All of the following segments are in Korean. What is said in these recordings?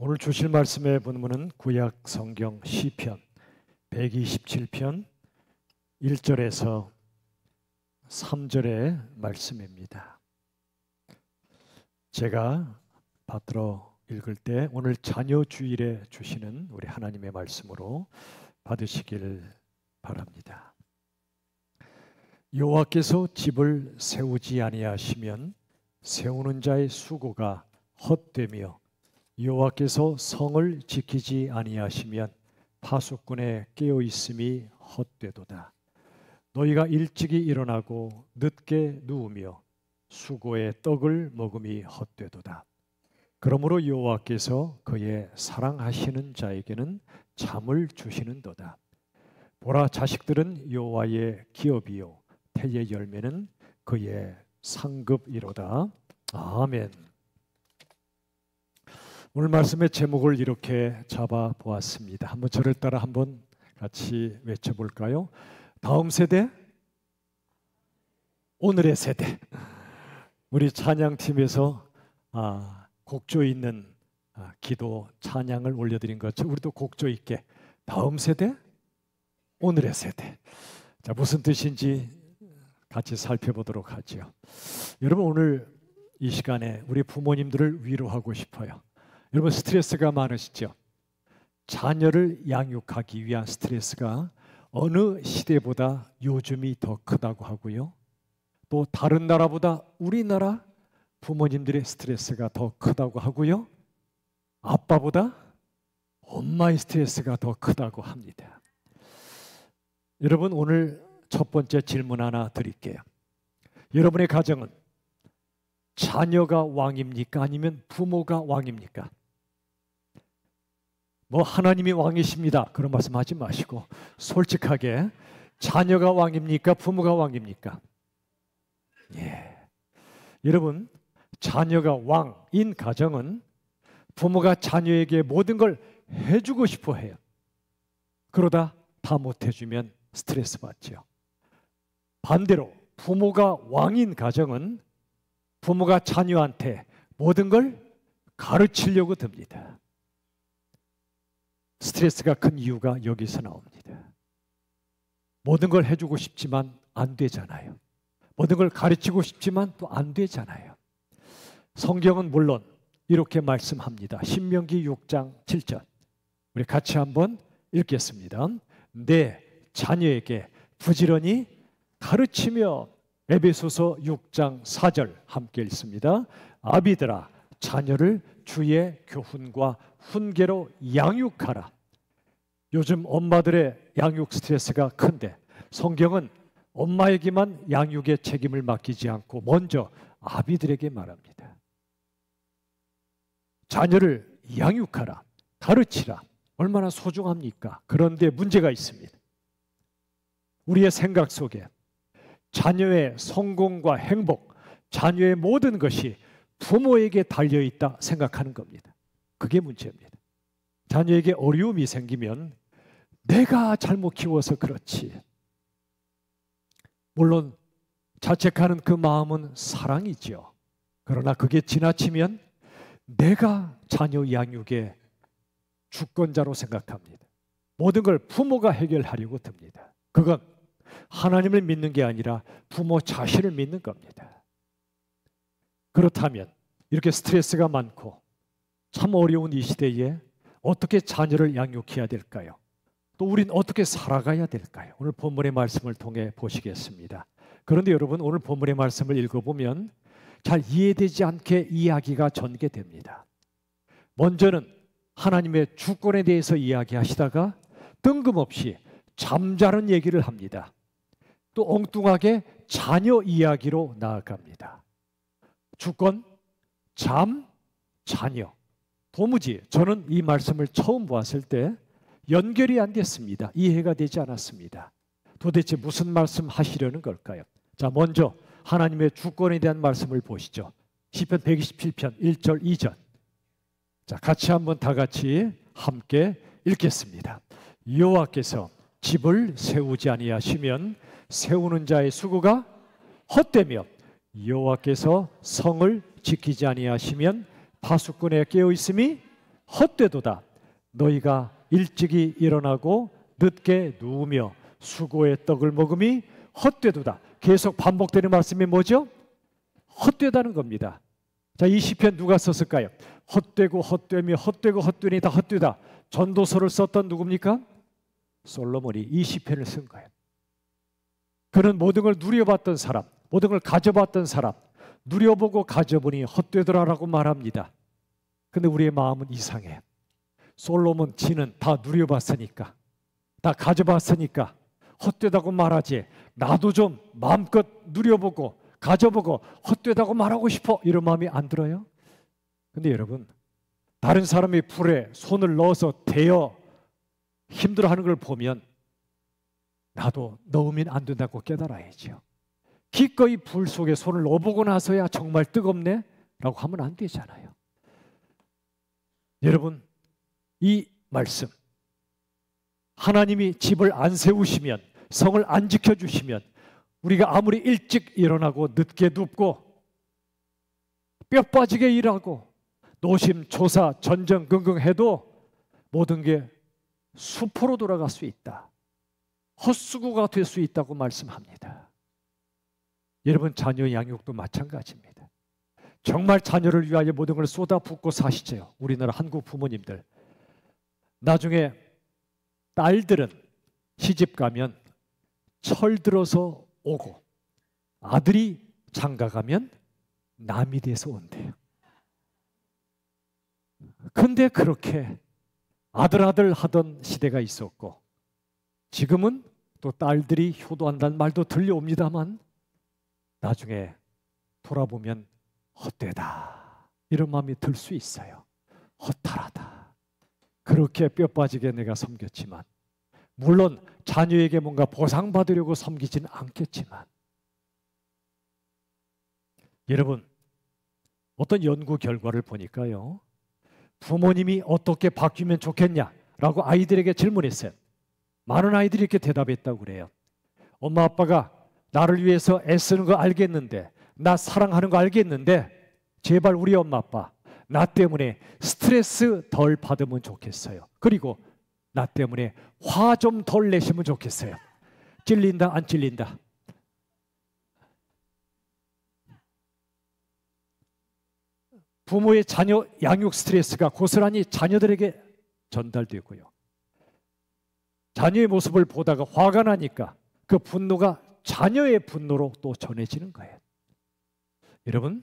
오늘 주실 말씀의 본문은 구약 성경 시편 127편 1절에서 3절의 말씀입니다. 제가 받들어 읽을 때 오늘 자녀 주일에 주시는 우리 하나님의 말씀으로 받으시길 바랍니다. 여호와께서 집을 세우지 아니하시면 세우는 자의 수고가 헛되며 여호와께서 성을 지키지 아니하시면 파수꾼의 깨어 있음이 헛되도다. 너희가 일찍이 일어나고 늦게 누우며 수고의 떡을 먹음이 헛되도다. 그러므로 여호와께서 그의 사랑하시는 자에게는 잠을 주시는도다. 보라, 자식들은 여호와의 기업이요 태의 열매는 그의 상급이로다. 아멘. 오늘 말씀의 제목을 이렇게 잡아 보았습니다. 한번 저를 따라 한번 같이 외쳐볼까요? 다음 세대, 오늘의 세대. 우리 찬양팀에서 곡조 있는 기도 찬양을 올려드린 것처럼 우리도 곡조 있게 다음 세대, 오늘의 세대. 자, 무슨 뜻인지 같이 살펴보도록 하죠. 여러분, 오늘 이 시간에 우리 부모님들을 위로하고 싶어요. 여러분, 스트레스가 많으시죠? 자녀를 양육하기 위한 스트레스가 어느 시대보다 요즘이 더 크다고 하고요. 또 다른 나라보다 우리나라 부모님들의 스트레스가 더 크다고 하고요. 아빠보다 엄마의 스트레스가 더 크다고 합니다. 여러분, 오늘 첫 번째 질문 하나 드릴게요. 여러분의 가정은 자녀가 왕입니까? 아니면 부모가 왕입니까? 뭐 하나님이 왕이십니다, 그런 말씀 하지 마시고 솔직하게 자녀가 왕입니까? 부모가 왕입니까? 예. 여러분, 자녀가 왕인 가정은 부모가 자녀에게 모든 걸 해주고 싶어 해요. 그러다 다 못해주면 스트레스 받죠. 반대로 부모가 왕인 가정은 부모가 자녀한테 모든 걸 가르치려고 듭니다. 스트레스가 큰 이유가 여기서 나옵니다. 모든 걸 해주고 싶지만 안 되잖아요. 모든 걸 가르치고 싶지만 또 안 되잖아요. 성경은 물론 이렇게 말씀합니다. 신명기 6장 7절. 우리 같이 한번 읽겠습니다. 내 자녀에게 부지런히 가르치며. 에베소서 6장 4절 함께 읽습니다. 아비들아, 자녀를 주의 교훈과 훈계로 양육하라. 요즘 엄마들의 양육 스트레스가 큰데 성경은 엄마에게만 양육의 책임을 맡기지 않고 먼저 아비들에게 말합니다. 자녀를 양육하라, 가르치라. 얼마나 소중합니까? 그런데 문제가 있습니다. 우리의 생각 속에 자녀의 성공과 행복, 자녀의 모든 것이 부모에게 달려있다 생각하는 겁니다. 그게 문제입니다. 자녀에게 어려움이 생기면 내가 잘못 키워서 그렇지. 물론 자책하는 그 마음은 사랑이죠. 그러나 그게 지나치면 내가 자녀 양육의 주권자로 생각합니다. 모든 걸 부모가 해결하려고 듭니다. 그건 하나님을 믿는 게 아니라 부모 자신을 믿는 겁니다. 그렇다면 이렇게 스트레스가 많고 참 어려운 이 시대에 어떻게 자녀를 양육해야 될까요? 또 우린 어떻게 살아가야 될까요? 오늘 본문의 말씀을 통해 보시겠습니다. 그런데 여러분, 오늘 본문의 말씀을 읽어보면 잘 이해되지 않게 이야기가 전개됩니다. 먼저는 하나님의 주권에 대해서 이야기하시다가 뜬금없이 잠자는 얘기를 합니다. 또 엉뚱하게 자녀 이야기로 나아갑니다. 주권, 잠, 자녀. 도무지 저는 이 말씀을 처음 보았을 때 연결이 안 됐습니다. 이해가 되지 않았습니다. 도대체 무슨 말씀 하시려는 걸까요? 자, 먼저 하나님의 주권에 대한 말씀을 보시죠. 시편 127편 1절 2절. 자, 같이 한번 다 같이 함께 읽겠습니다. 여호와께서 집을 세우지 아니하시면 세우는 자의 수고가 헛되며 여호와께서 성을 지키지 아니하시면 파수꾼의 깨어 있음이 헛되도다. 너희가 일찍이 일어나고 늦게 누우며 수고의 떡을 먹음이 헛되도다. 계속 반복되는 말씀이 뭐죠? 헛되다는 겁니다. 자, 이 시편 누가 썼을까요? 헛되고 헛되며 헛되고 헛되니 다 헛되다. 전도서를 썼던 누굽니까? 솔로몬이 이 시편을 쓴 거예요. 그는 모든 걸 누려봤던 사람, 모든 걸 가져봤던 사람, 누려보고 가져보니 헛되더라라고 말합니다. 근데 우리의 마음은 이상해. 솔로몬 지는 다 누려봤으니까, 다 가져봤으니까 헛되다고 말하지, 나도 좀 마음껏 누려보고 가져보고 헛되다고 말하고 싶어, 이런 마음이 안 들어요? 근데 여러분, 다른 사람이 불에 손을 넣어서 데워 힘들어하는 걸 보면 나도 넣으면 안 된다고 깨달아야죠. 기꺼이 불 속에 손을 넣어보고 나서야 정말 뜨겁네? 라고 하면 안 되잖아요. 여러분, 이 말씀, 하나님이 집을 안 세우시면, 성을 안 지켜주시면 우리가 아무리 일찍 일어나고 늦게 눕고 뼈 빠지게 일하고 노심초사 전전긍긍해도 모든 게 수포로 돌아갈 수 있다. 헛수고가 될 수 있다고 말씀합니다. 여러분, 자녀 양육도 마찬가지입니다. 정말 자녀를 위하여 모든 걸 쏟아붓고 사시죠. 우리나라 한국 부모님들. 나중에 딸들은 시집 가면 철 들어서 오고 아들이 장가 가면 남이 돼서 온대요. 근데 그렇게 아들 하던 시대가 있었고 지금은 또 딸들이 효도한다는 말도 들려옵니다만 나중에 돌아보면 헛되다 이런 마음이 들 수 있어요. 허탈하다. 그렇게 뼈 빠지게 내가 섬겼지만, 물론 자녀에게 뭔가 보상받으려고 섬기지는 않겠지만, 여러분, 어떤 연구 결과를 보니까요, 부모님이 어떻게 바뀌면 좋겠냐라고 아이들에게 질문했어요. 많은 아이들이 이렇게 대답했다고 그래요. 엄마 아빠가 나를 위해서 애쓰는 거 알겠는데, 나 사랑하는 거 알겠는데, 제발 우리 엄마 아빠 나 때문에 스트레스 덜 받으면 좋겠어요. 그리고 나 때문에 화 좀 덜 내시면 좋겠어요. 찔린다 안 찔린다? 부모의 자녀 양육 스트레스가 고스란히 자녀들에게 전달되고요. 자녀의 모습을 보다가 화가 나니까 그 분노가 자녀의 분노로 또 전해지는 거예요. 여러분,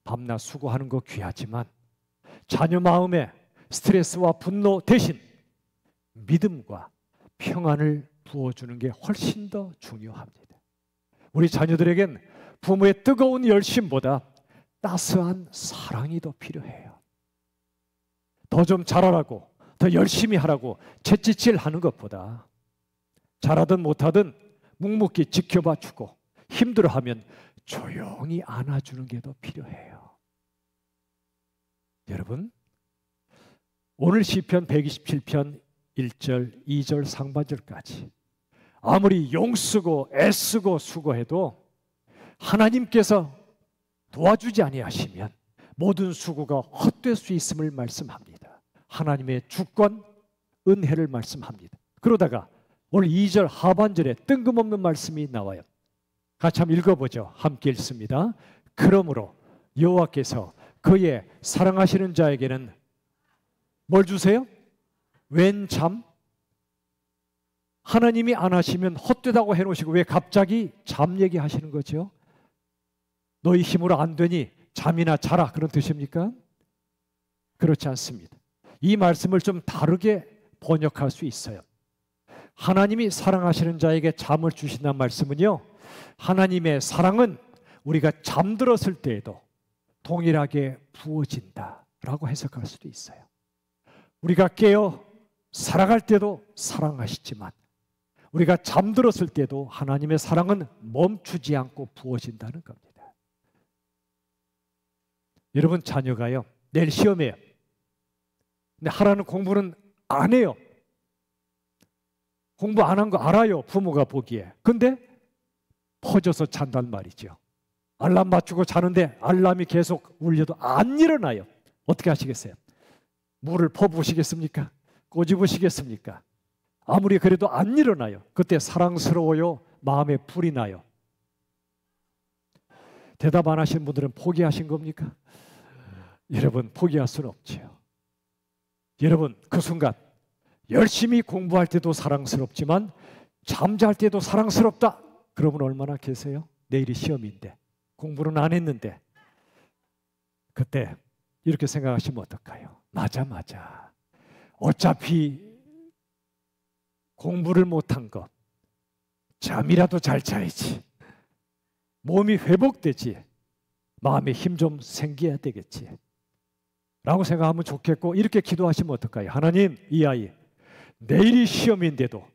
밤낮 수고하는 거 귀하지만 자녀 마음에 스트레스와 분노 대신 믿음과 평안을 부어주는 게 훨씬 더 중요합니다. 우리 자녀들에겐 부모의 뜨거운 열심보다 따스한 사랑이 더 필요해요. 더 좀 잘하라고, 더 열심히 하라고 채찍질 하는 것보다 잘하든 못하든 묵묵히 지켜봐 주고 힘들어하면 조용히 안아주는 게 더 필요해요. 여러분, 오늘 시편 127편 1절, 2절 상반절까지 아무리 용쓰고 애쓰고 수고해도 하나님께서 도와주지 아니하시면 모든 수고가 헛될 수 있음을 말씀합니다. 하나님의 주권, 은혜를 말씀합니다. 그러다가 오늘 2절 하반절에 뜬금없는 말씀이 나와요. 같이 한번 읽어보죠. 함께 읽습니다. 그러므로 여호와께서 그의 사랑하시는 자에게는 뭘 주세요? 웬 잠? 하나님이 안 하시면 헛되다고 해놓으시고 왜 갑자기 잠 얘기하시는 거죠? 너희 힘으로 안 되니 잠이나 자라, 그런 뜻입니까? 그렇지 않습니다. 이 말씀을 좀 다르게 번역할 수 있어요. 하나님이 사랑하시는 자에게 잠을 주신다는 말씀은요, 하나님의 사랑은 우리가 잠들었을 때에도 동일하게 부어진다라고 해석할 수도 있어요. 우리가 깨어 살아갈 때도 사랑하시지만 우리가 잠들었을 때도 하나님의 사랑은 멈추지 않고 부어진다는 겁니다. 여러분, 자녀가요, 내일 시험이에요. 근데 하라는 공부는 안 해요. 공부 안 한 거 알아요, 부모가 보기에. 근데 퍼져서 잔단 말이죠. 알람 맞추고 자는데 알람이 계속 울려도 안 일어나요. 어떻게 하시겠어요? 물을 퍼부으시겠습니까? 꼬집으시겠습니까? 아무리 그래도 안 일어나요. 그때 사랑스러워요? 마음에 불이 나요? 대답 안 하신 분들은 포기하신 겁니까? 여러분, 포기할 수는 없지요. 여러분, 그 순간 열심히 공부할 때도 사랑스럽지만 잠잘 때도 사랑스럽다. 그러면 얼마나 계세요? 내일이 시험인데 공부는 안 했는데. 그때 이렇게 생각하시면 어떨까요? 맞아. 어차피 공부를 못한 거 잠이라도 잘 자야지. 몸이 회복되지. 마음에 힘 좀 생겨야 되겠지. 라고 생각하면 좋겠고, 이렇게 기도하시면 어떨까요? 하나님, 이 아이 내일이 시험인데도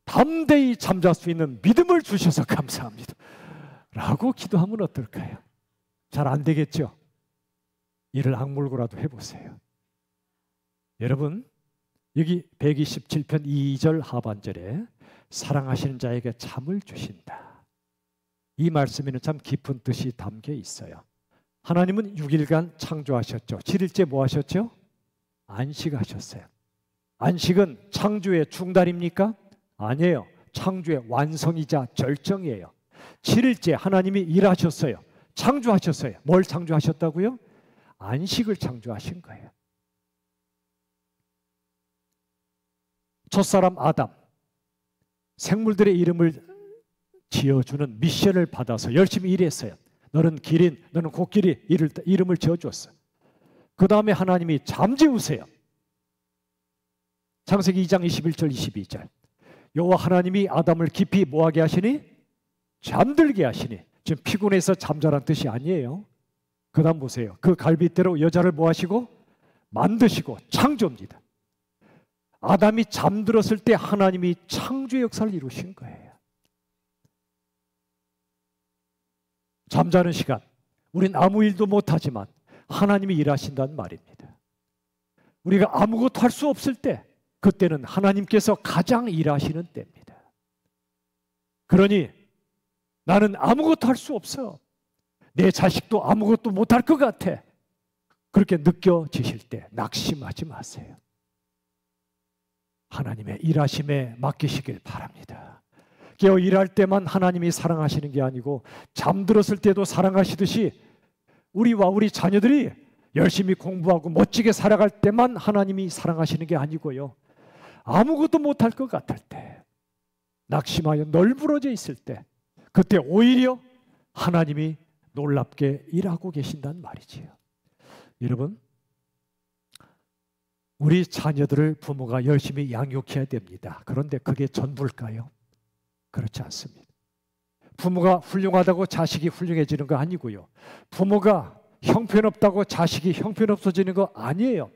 담대히 잠잘 수 있는 믿음을 주셔서 감사합니다. 라고 기도하면 어떨까요? 잘 안 되겠죠? 이를 악물고라도 해보세요. 여러분, 여기 127편 2절 하반절에 사랑하시는 자에게 잠을 주신다. 이 말씀에는 참 깊은 뜻이 담겨 있어요. 하나님은 6일간 창조하셨죠. 7일째 뭐 하셨죠? 안식하셨어요. 안식은 창조의 중단입니까? 아니에요. 창조의 완성이자 절정이에요. 7일째 하나님이 일하셨어요. 창조하셨어요. 뭘 창조하셨다고요? 안식을 창조하신 거예요. 첫사람 아담, 생물들의 이름을 지어주는 미션을 받아서 열심히 일했어요. 너는 기린, 너는 코끼리 이름을 지어주었어요. 그 다음에 하나님이 잠재우세요. 창세기 2장 21절 22절. 여호와 하나님이 아담을 깊이 뭐하게 하시니? 잠들게 하시니. 지금 피곤해서 잠자란 뜻이 아니에요. 그 다음 보세요. 그 갈빗대로 여자를 뭐 하시고? 만드시고 창조입니다. 아담이 잠들었을 때 하나님이 창조의 역사를 이루신 거예요. 잠자는 시간, 우린 아무 일도 못하지만 하나님이 일하신다는 말입니다. 우리가 아무것도 할 수 없을 때, 그때는 하나님께서 가장 일하시는 때입니다. 그러니 나는 아무것도 할 수 없어. 내 자식도 아무것도 못할 것 같아. 그렇게 느껴지실 때 낙심하지 마세요. 하나님의 일하심에 맡기시길 바랍니다. 깨어 일할 때만 하나님이 사랑하시는 게 아니고 잠들었을 때도 사랑하시듯이 우리와 우리 자녀들이 열심히 공부하고 멋지게 살아갈 때만 하나님이 사랑하시는 게 아니고요. 아무것도 못할 것 같을 때, 낙심하여 널브러져 있을 때, 그때 오히려 하나님이 놀랍게 일하고 계신다는 말이지요. 여러분, 우리 자녀들을 부모가 열심히 양육해야 됩니다. 그런데 그게 전부일까요? 그렇지 않습니다. 부모가 훌륭하다고 자식이 훌륭해지는 거 아니고요. 부모가 형편없다고 자식이 형편없어지는 거 아니에요.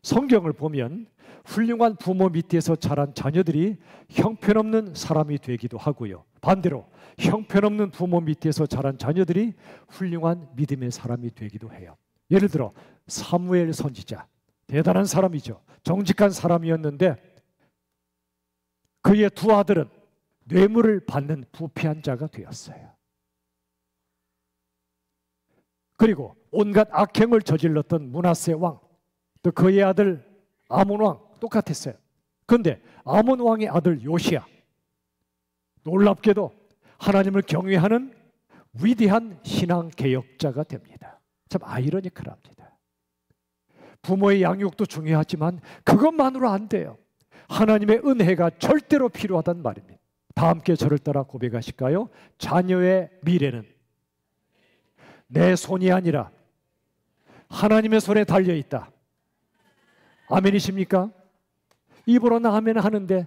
성경을 보면 훌륭한 부모 밑에서 자란 자녀들이 형편없는 사람이 되기도 하고요. 반대로 형편없는 부모 밑에서 자란 자녀들이 훌륭한 믿음의 사람이 되기도 해요. 예를 들어 사무엘 선지자, 대단한 사람이죠. 정직한 사람이었는데 그의 두 아들은 뇌물을 받는 부패한 자가 되었어요. 그리고 온갖 악행을 저질렀던 므낫세 왕, 또 그의 아들 아몬 왕 똑같았어요. 그런데 아몬 왕의 아들 요시야, 놀랍게도 하나님을 경외하는 위대한 신앙 개혁자가 됩니다. 참 아이러니컬합니다. 부모의 양육도 중요하지만 그것만으로 안 돼요. 하나님의 은혜가 절대로 필요하단 말입니다. 다 함께 저를 따라 고백하실까요? 자녀의 미래는 내 손이 아니라 하나님의 손에 달려있다. 아멘이십니까? 입으로는 아멘 하는데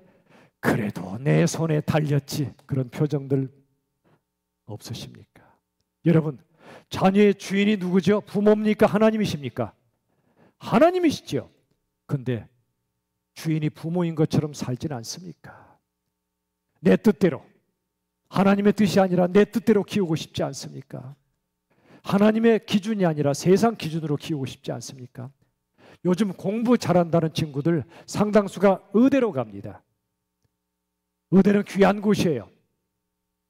그래도 내 손에 달렸지, 그런 표정들 없으십니까? 여러분, 자녀의 주인이 누구죠? 부모입니까? 하나님이십니까? 하나님이시죠. 근데 주인이 부모인 것처럼 살진 않습니까? 내 뜻대로, 하나님의 뜻이 아니라 내 뜻대로 키우고 싶지 않습니까? 하나님의 기준이 아니라 세상 기준으로 키우고 싶지 않습니까? 요즘 공부 잘한다는 친구들 상당수가 의대로 갑니다. 의대는 귀한 곳이에요.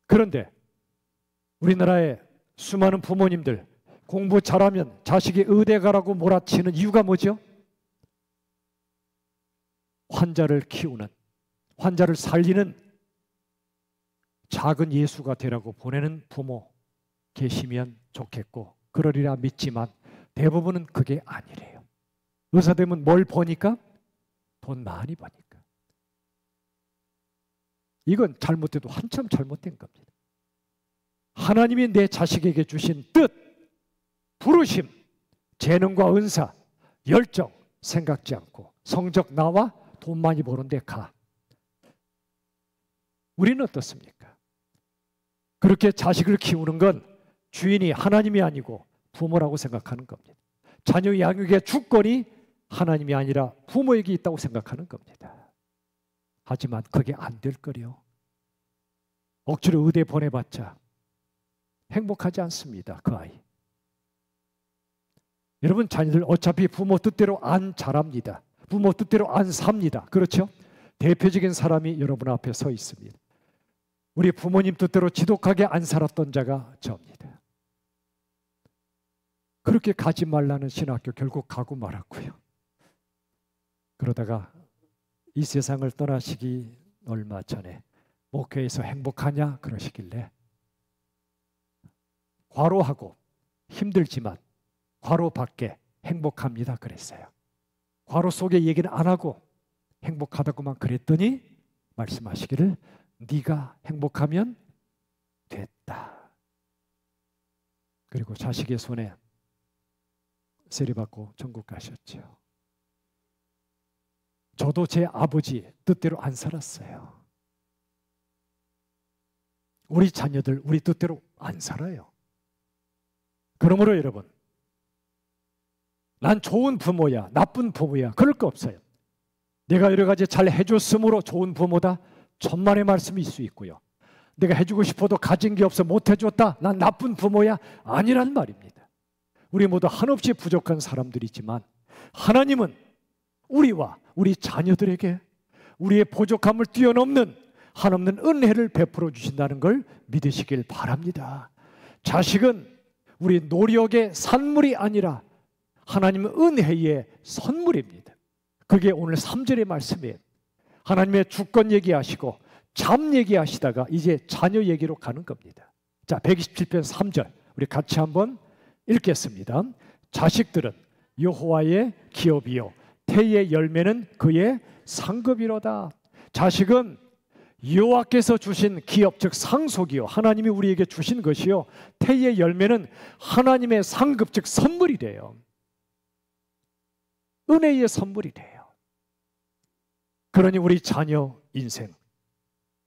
그런데 우리나라의 수많은 부모님들 공부 잘하면 자식이 의대 가라고 몰아치는 이유가 뭐죠? 환자를 키우는, 환자를 살리는 작은 예수가 되라고 보내는 부모 계시면 좋겠고 그러리라 믿지만 대부분은 그게 아니래요. 의사 되면 뭘 버니까? 돈 많이 버니까. 이건 잘못돼도 한참 잘못된 겁니다. 하나님이 내 자식에게 주신 뜻, 부르심, 재능과 은사, 열정 생각지 않고 성적 나와 돈 많이 버는 데 가. 우리는 어떻습니까? 그렇게 자식을 키우는 건 주인이 하나님이 아니고 부모라고 생각하는 겁니다. 자녀 양육의 주권이 하나님이 아니라 부모에게 있다고 생각하는 겁니다. 하지만 그게 안 될 거요. 억지로 의대 보내봤자 행복하지 않습니다. 그 아이. 여러분 자녀들 어차피 부모 뜻대로 안 자랍니다. 부모 뜻대로 안 삽니다. 그렇죠? 대표적인 사람이 여러분 앞에 서 있습니다. 우리 부모님 뜻대로 지독하게 안 살았던 자가 저입니다. 그렇게 가지 말라는 신학교 결국 가고 말았고요. 그러다가 이 세상을 떠나시기 얼마 전에 목회에서 행복하냐 그러시길래 과로하고 힘들지만 과로 밖에 행복합니다 그랬어요. 과로 속에 얘기는 안 하고 행복하다고만 그랬더니 말씀하시기를 네가 행복하면 됐다. 그리고 자식의 손에 세례받고 천국 가셨죠. 저도 제 아버지 뜻대로 안 살았어요. 우리 자녀들 우리 뜻대로 안 살아요. 그러므로 여러분, 난 좋은 부모야, 나쁜 부모야 그럴 거 없어요. 내가 여러 가지 잘 해줬으므로 좋은 부모다, 천만의 말씀일 수 있고요. 내가 해주고 싶어도 가진 게 없어 못 해줬다, 난 나쁜 부모야, 아니란 말입니다. 우리 모두 한없이 부족한 사람들이지만 하나님은 우리와 우리 자녀들에게 우리의 부족함을 뛰어넘는 한없는 은혜를 베풀어 주신다는 걸 믿으시길 바랍니다. 자식은 우리 노력의 산물이 아니라 하나님의 은혜의 선물입니다. 그게 오늘 3절의 말씀이에요. 하나님의 주권 얘기하시고 잠 얘기하시다가 이제 자녀 얘기로 가는 겁니다. 자, 127편 3절 우리 같이 한번 읽겠습니다. 자식들은 여호와의 기업이요 태의 열매는 그의 상급이로다. 자식은 여호와께서 주신 기업, 즉 상속이요 하나님이 우리에게 주신 것이요 태의 열매는 하나님의 상급, 즉 선물이래요. 은혜의 선물이래요. 그러니 우리 자녀 인생,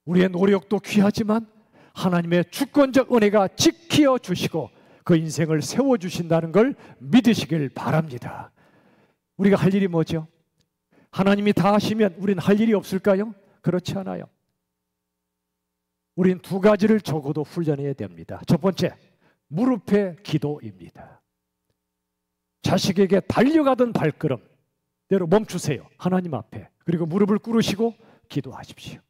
우리의 노력도 귀하지만 하나님의 주권적 은혜가 지켜 주시고 그 인생을 세워주신다는 걸 믿으시길 바랍니다. 우리가 할 일이 뭐죠? 하나님이 다 하시면 우리는 할 일이 없을까요? 그렇지 않아요. 우리는 두 가지를 적어도 훈련해야 됩니다. 첫 번째, 무릎의 기도입니다. 자식에게 달려가던 발걸음 대로 멈추세요. 하나님 앞에. 그리고 무릎을 꿇으시고 기도하십시오.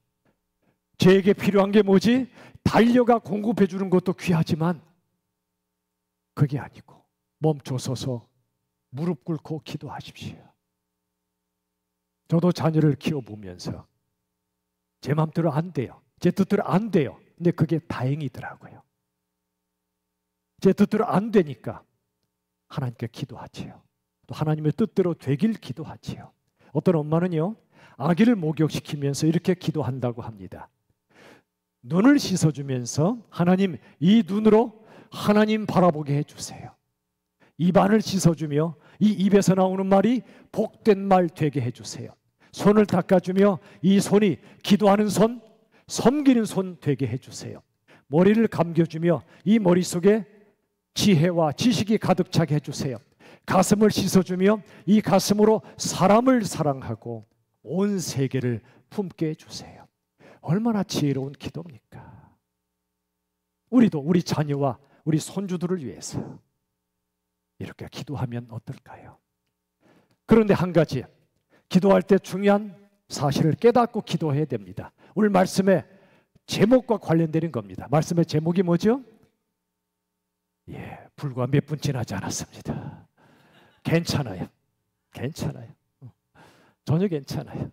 저에게 필요한 게 뭐지? 달려가 공급해 주는 것도 귀하지만 그게 아니고 멈춰서서 무릎 꿇고 기도하십시오. 저도 자녀를 키워보면서 제 마음대로 안 돼요. 제 뜻대로 안 돼요. 근데 그게 다행이더라고요. 제 뜻대로 안 되니까 하나님께 기도하지요. 또 하나님의 뜻대로 되길 기도하지요. 어떤 엄마는요, 아기를 목욕시키면서 이렇게 기도한다고 합니다. 눈을 씻어주면서 하나님, 이 눈으로 하나님 바라보게 해주세요. 입안을 씻어주며 이 입에서 나오는 말이 복된 말 되게 해주세요. 손을 닦아주며 이 손이 기도하는 손, 섬기는 손 되게 해주세요. 머리를 감겨주며 이 머릿속에 지혜와 지식이 가득 차게 해주세요. 가슴을 씻어주며 이 가슴으로 사람을 사랑하고 온 세계를 품게 해주세요. 얼마나 지혜로운 기도입니까? 우리도 우리 자녀와 우리 손주들을 위해서 이렇게 기도하면 어떨까요? 그런데 한 가지, 기도할 때 중요한 사실을 깨닫고 기도해야 됩니다. 오늘 말씀의 제목과 관련되는 겁니다. 말씀의 제목이 뭐죠? 불과 몇 분 지나지 않았습니다. 괜찮아요. 괜찮아요. 전혀 괜찮아요.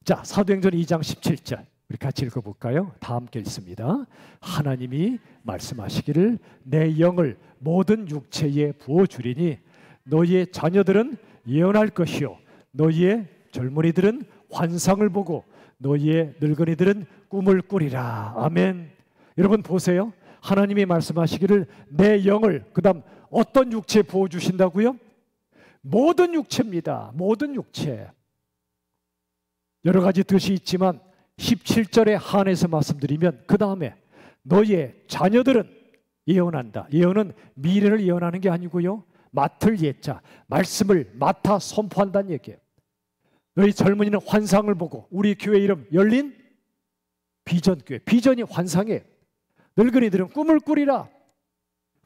자, 사도행전 2장 17절 우리 같이 읽어볼까요? 다 함께 읽습니다. 하나님이 말씀하시기를 내 영을 모든 육체에 부어주리니 너희의 자녀들은 예언할 것이요 너희의 젊은이들은 환상을 보고 너희의 늙은이들은 꿈을 꾸리라. 아멘. 여러분 보세요. 하나님이 말씀하시기를 내 영을, 그 다음 어떤 육체에 부어주신다고요? 모든 육체입니다. 모든 육체. 여러 가지 뜻이 있지만 17절에 한해서 말씀드리면 그 다음에 너희의 자녀들은 예언한다. 예언은 미래를 예언하는 게 아니고요. 맡을 예자, 말씀을 맡아 선포한다는 얘기예요. 너희 젊은이는 환상을 보고, 우리 교회 이름 열린 비전교회, 비전이 환상이에요. 늙은이들은 꿈을 꾸리라.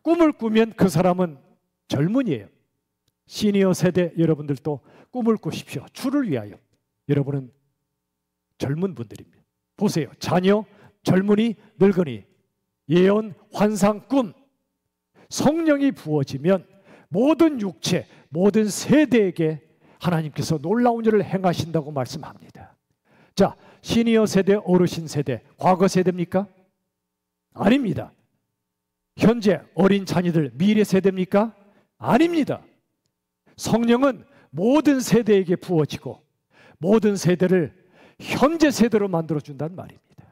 꿈을 꾸면 그 사람은 젊은이에요. 시니어 세대 여러분들도 꿈을 꾸십시오. 주를 위하여. 여러분은 젊은 분들입니다. 보세요. 자녀, 젊은이, 늙은이, 예언, 환상, 꿈. 성령이 부어지면 모든 육체, 모든 세대에게 하나님께서 놀라운 일을 행하신다고 말씀합니다. 자, 시니어 세대, 어르신 세대, 과거 세대입니까? 아닙니다. 현재 어린 자녀들, 미래 세대입니까? 아닙니다. 성령은 모든 세대에게 부어지고 모든 세대를 현재 세대로 만들어준다는 말입니다.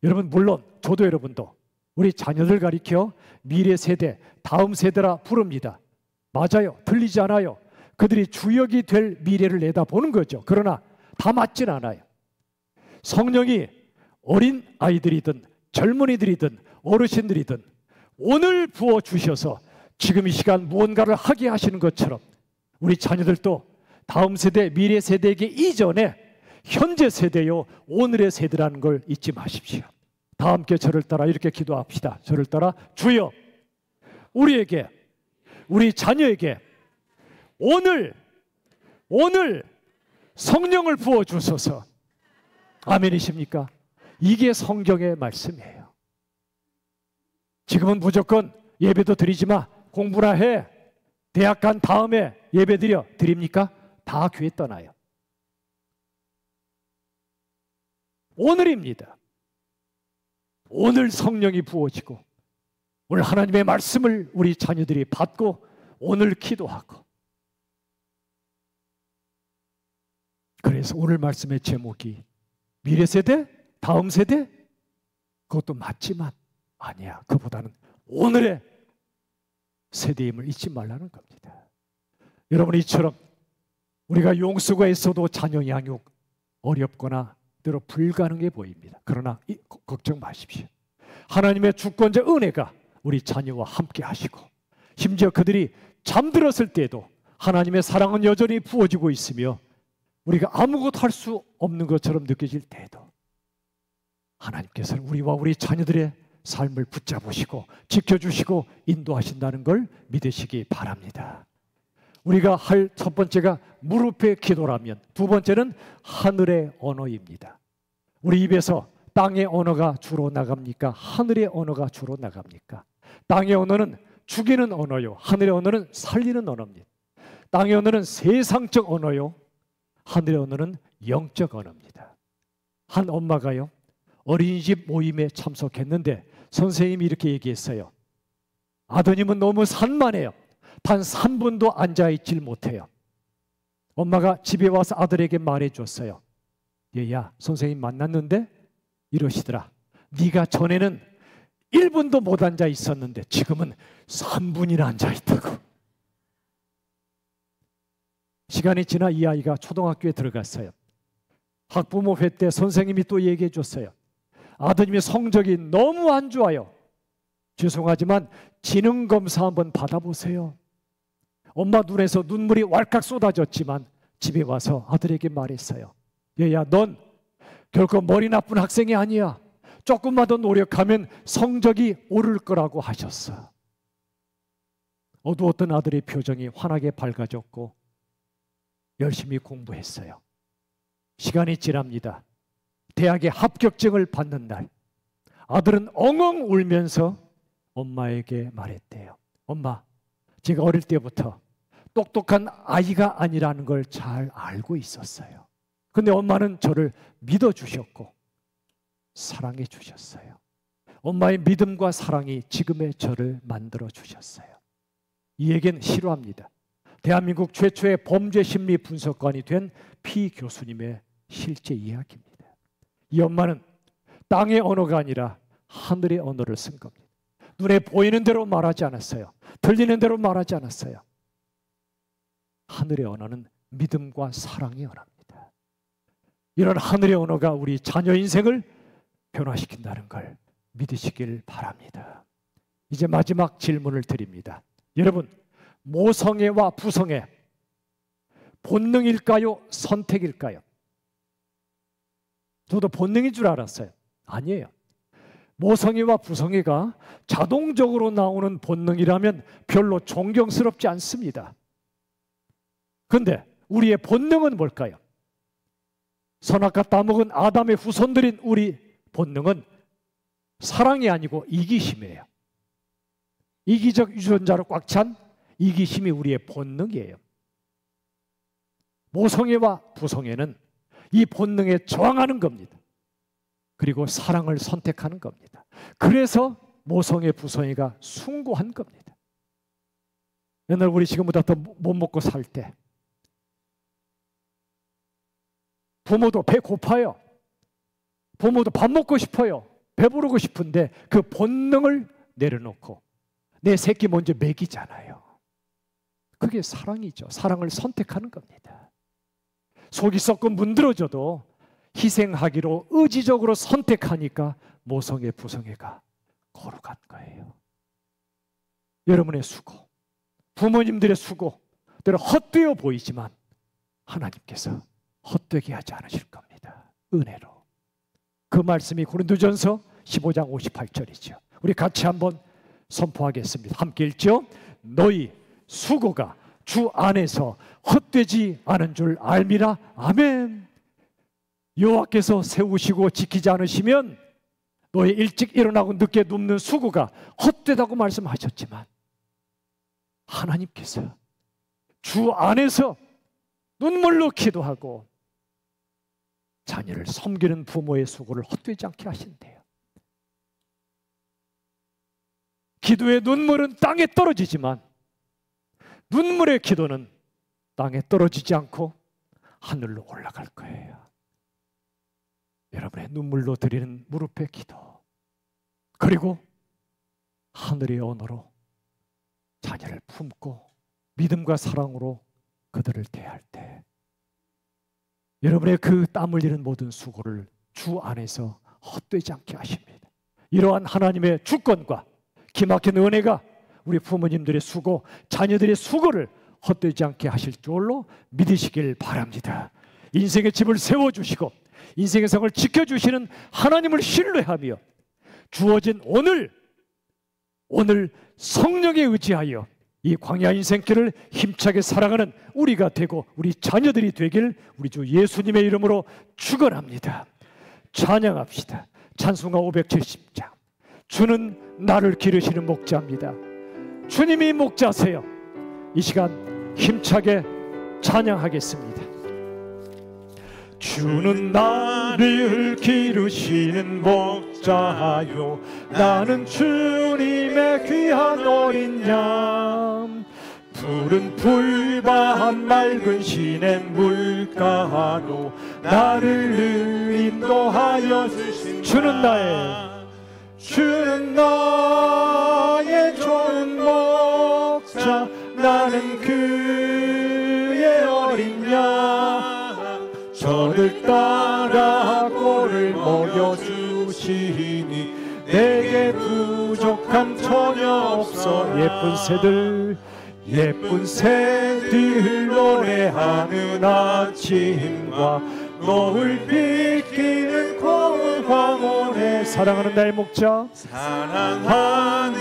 여러분, 물론 저도 여러분도 우리 자녀들 가리켜 미래 세대, 다음 세대라 부릅니다. 맞아요. 틀리지 않아요. 그들이 주역이 될 미래를 내다보는 거죠. 그러나 다 맞진 않아요. 성령이 어린 아이들이든 젊은이들이든 어르신들이든 오늘 부어주셔서 지금 이 시간 무언가를 하게 하시는 것처럼 우리 자녀들도 다음 세대, 미래 세대에게 이전에 현재 세대요 오늘의 세대라는 걸 잊지 마십시오. 다 함께 저를 따라 이렇게 기도합시다. 저를 따라 주여 우리에게, 우리 자녀에게 오늘 성령을 부어주소서. 아멘이십니까? 이게 성경의 말씀이에요. 지금은 무조건 예배도 드리지 마, 공부나 해, 대학 간 다음에 예배 드립니까? 다 교회 떠나요. 오늘입니다. 오늘 성령이 부어지고 오늘 하나님의 말씀을 우리 자녀들이 받고 오늘 기도하고, 그래서 오늘 말씀의 제목이 미래 세대, 다음 세대, 그것도 맞지만 아니야. 그보다는 오늘의 세대임을 잊지 말라는 겁니다. 여러분, 이처럼 우리가 용수가 있어도 자녀 양육 어렵거나 때로 불가능해 보입니다. 그러나 걱정 마십시오. 하나님의 주권자 은혜가 우리 자녀와 함께 하시고, 심지어 그들이 잠들었을 때에도 하나님의 사랑은 여전히 부어지고 있으며 우리가 아무것도 할 수 없는 것처럼 느껴질 때에도 하나님께서는 우리와 우리 자녀들의 삶을 붙잡으시고 지켜주시고 인도하신다는 걸 믿으시기 바랍니다. 우리가 할 첫 번째가 무릎의 기도라면 두 번째는 하늘의 언어입니다. 우리 입에서 땅의 언어가 주로 나갑니까? 하늘의 언어가 주로 나갑니까? 땅의 언어는 죽이는 언어요. 하늘의 언어는 살리는 언어입니다. 땅의 언어는 세상적 언어요. 하늘의 언어는 영적 언어입니다. 한 엄마가요, 어린이집 모임에 참석했는데 선생님이 이렇게 얘기했어요. 아드님은 너무 산만해요. 단 3분도 앉아있질 못해요. 엄마가 집에 와서 아들에게 말해줬어요. 얘야, 선생님 만났는데 이러시더라. 네가 전에는 1분도 못 앉아 있었는데 지금은 3분이나 앉아 있다고. 시간이 지나 이 아이가 초등학교에 들어갔어요. 학부모 회 때 선생님이 또 얘기해 줬어요. 아드님의 성적이 너무 안 좋아요. 죄송하지만 지능검사 한번 받아보세요. 엄마 눈에서 눈물이 왈칵 쏟아졌지만 집에 와서 아들에게 말했어요. 얘야, 넌 결코 머리 나쁜 학생이 아니야. 조금만 더 노력하면 성적이 오를 거라고 하셨어. 어두웠던 아들의 표정이 환하게 밝아졌고 열심히 공부했어요. 시간이 지납니다. 대학의 합격증을 받는 날, 아들은 엉엉 울면서 엄마에게 말했대요. 엄마, 제가 어릴 때부터 똑똑한 아이가 아니라는 걸 잘 알고 있었어요. 근데 엄마는 저를 믿어주셨고 사랑해 주셨어요. 엄마의 믿음과 사랑이 지금의 저를 만들어 주셨어요. 이 얘기는 싫어합니다. 대한민국 최초의 범죄심리 분석관이 된 피 교수님의 실제 이야기입니다. 이 엄마는 땅의 언어가 아니라 하늘의 언어를 쓴 겁니다. 눈에 보이는 대로 말하지 않았어요. 들리는 대로 말하지 않았어요. 하늘의 언어는 믿음과 사랑의 언어입니다. 이런 하늘의 언어가 우리 자녀 인생을 변화시킨다는 걸 믿으시길 바랍니다. 이제 마지막 질문을 드립니다. 여러분, 모성애와 부성애 본능일까요? 선택일까요? 저도 본능인 줄 알았어요. 아니에요. 모성애와 부성애가 자동적으로 나오는 본능이라면 별로 존경스럽지 않습니다. 그런데 우리의 본능은 뭘까요? 선악과 따먹은 아담의 후손들인 우리 본능은 사랑이 아니고 이기심이에요. 이기적 유전자로 꽉 찬 이기심이 우리의 본능이에요. 모성애와 부성애는 이 본능에 저항하는 겁니다. 그리고 사랑을 선택하는 겁니다. 그래서 모성애, 부성애가 숭고한 겁니다. 옛날 우리 지금보다 더 못 먹고 살 때 부모도 배 고파요. 부모도 밥 먹고 싶어요. 배부르고 싶은데 그 본능을 내려놓고 내 새끼 먼저 먹이잖아요. 그게 사랑이죠. 사랑을 선택하는 겁니다. 속이 썩고 문드러져도 희생하기로 의지적으로 선택하니까 모성애, 부성애가 거룩한 거예요. 여러분의 수고, 부모님들의 수고, 때로 헛되어 보이지만 하나님께서 헛되게 하지 않으실 겁니다. 은혜로. 그 말씀이 고린도전서 15장 58절이죠. 우리 같이 한번 선포하겠습니다. 함께 읽죠. 너희 수고가 주 안에서 헛되지 않은 줄 알미라. 아멘. 여호와께서 세우시고 지키지 않으시면 너희 일찍 일어나고 늦게 눕는 수고가 헛되다고 말씀하셨지만 하나님께서 주 안에서 눈물로 기도하고 자녀를 섬기는 부모의 수고를 헛되지 않게 하신대요. 기도의 눈물은 땅에 떨어지지만 눈물의 기도는 땅에 떨어지지 않고 하늘로 올라갈 거예요. 여러분의 눈물로 드리는 무릎의 기도, 그리고 하늘의 언어로 자녀를 품고 믿음과 사랑으로 그들을 대할 때 여러분의 그 땀 흘리는 모든 수고를 주 안에서 헛되지 않게 하십니다. 이러한 하나님의 주권과 기막힌 은혜가 우리 부모님들의 수고, 자녀들의 수고를 헛되지 않게 하실 줄로 믿으시길 바랍니다. 인생의 집을 세워주시고 인생의 성을 지켜주시는 하나님을 신뢰하며 주어진 오늘 성령에 의지하여 이 광야 인생길을 힘차게 살아가는 우리가 되고 우리 자녀들이 되길 우리 주 예수님의 이름으로 축원합니다. 찬양합시다. 찬송가 570장. 주는 나를 기르시는 목자입니다. 주님이 목자세요. 이 시간 힘차게 찬양하겠습니다. 주는 나를 기르시는 목자요, 나는 주님의 귀한 어린 양. 푸른 풀밭 맑은 시냇 물가로 나를 인도하여 주신 주는 나의 좋은 목자, 나는 그의 어린 양. 저를 따라 꼴을 먹여주시니 내게 부족함 전혀 없어. 예쁜 새들 노래하는 아침과 노을 비키는 고운 황혼에 사랑하는 나의 목자, 사랑하는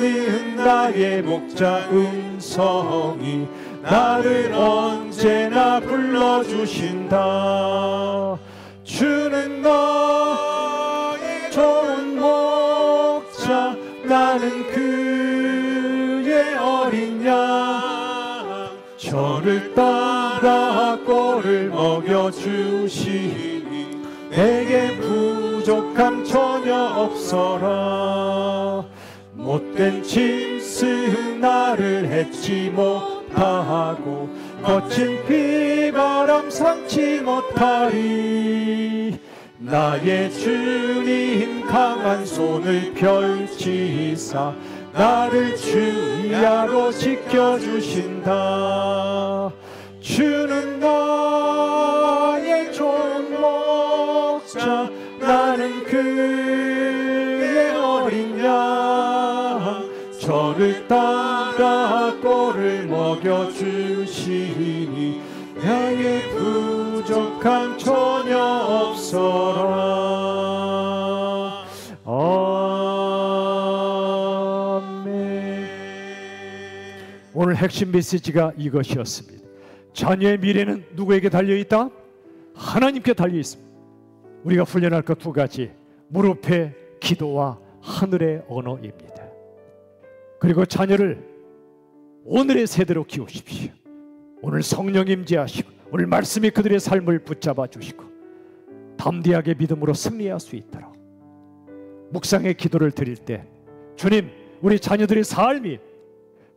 나의 목자 음성이 나를 언제나 불러주신다. 주는 나의 좋은 목자, 나는 그의 어린 양. 저를 따라 따라 꼴을 먹여주시니 내게 부족함 전혀 없어라. 못된 짐승 나를 해치 못하고 거친 비바람 삼지 못하리. 나의 주님 강한 손을 펼치사 나를 주야로 지켜주신다. 주는 나의 좋은 목자, 나는 그의 어린 양. 저를 따라 꼴을 먹여주시니 나의 부족함 전혀 없어라. 아멘. 오늘 핵심 메시지가 이것이었습니다. 자녀의 미래는 누구에게 달려있다? 하나님께 달려있습니다. 우리가 훈련할 것 두 가지, 무릎의 기도와 하늘의 언어입니다. 그리고 자녀를 오늘의 세대로 키우십시오. 오늘 성령 임재하시고 오늘 말씀이 그들의 삶을 붙잡아 주시고 담대하게 믿음으로 승리할 수 있도록 묵상의 기도를 드릴 때, 주님, 우리 자녀들의 삶이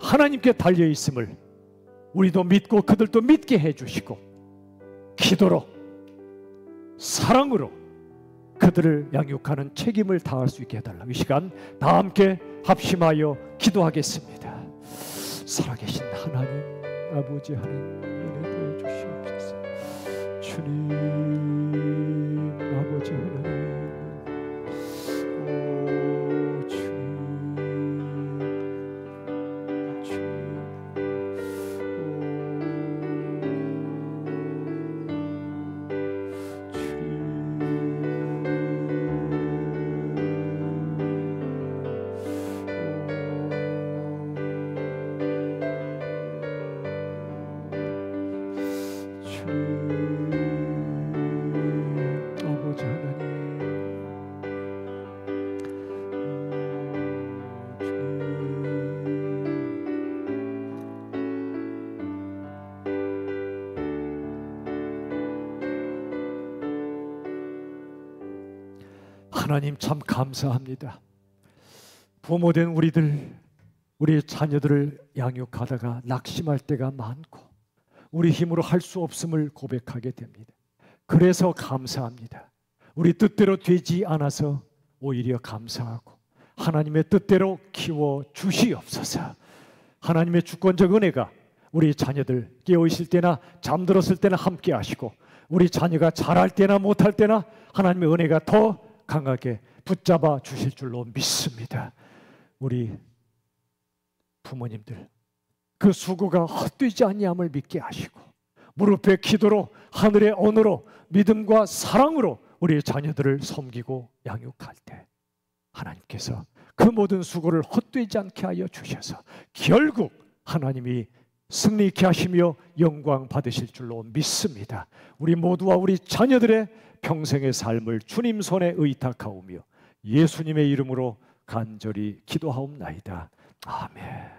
하나님께 달려있음을 우리도 믿고 그들도 믿게 해주시고 기도로 사랑으로 그들을 양육하는 책임을 다할 수 있게 해달라. 이 시간 다 함께 합심하여 기도하겠습니다. 살아계신 하나님 아버지, 하나님 은혜 부어 주시옵소서. 주님 아버지 하나님, 하나님 참 감사합니다. 부모된 우리들, 우리 자녀들을 양육하다가 낙심할 때가 많고 우리 힘으로 할 수 없음을 고백하게 됩니다. 그래서 감사합니다. 우리 뜻대로 되지 않아서 오히려 감사하고 하나님의 뜻대로 키워 주시옵소서. 하나님의 주권적 은혜가 우리 자녀들 깨어있을 때나 잠들었을 때나 함께 하시고 우리 자녀가 잘할 때나 못할 때나 하나님의 은혜가 더 강하게 붙잡아 주실 줄로 믿습니다. 우리 부모님들 그 수고가 헛되지 아니함을 믿게 하시고 무릎의 기도로 하늘의 언어로 믿음과 사랑으로 우리의 자녀들을 섬기고 양육할 때 하나님께서 그 모든 수고를 헛되지 않게 하여 주셔서 결국 하나님이 승리케 하시며 영광 받으실 줄로 믿습니다. 우리 모두와 우리 자녀들의 평생의 삶을 주님 손에 의탁하오며 예수님의 이름으로 간절히 기도하옵나이다. 아멘.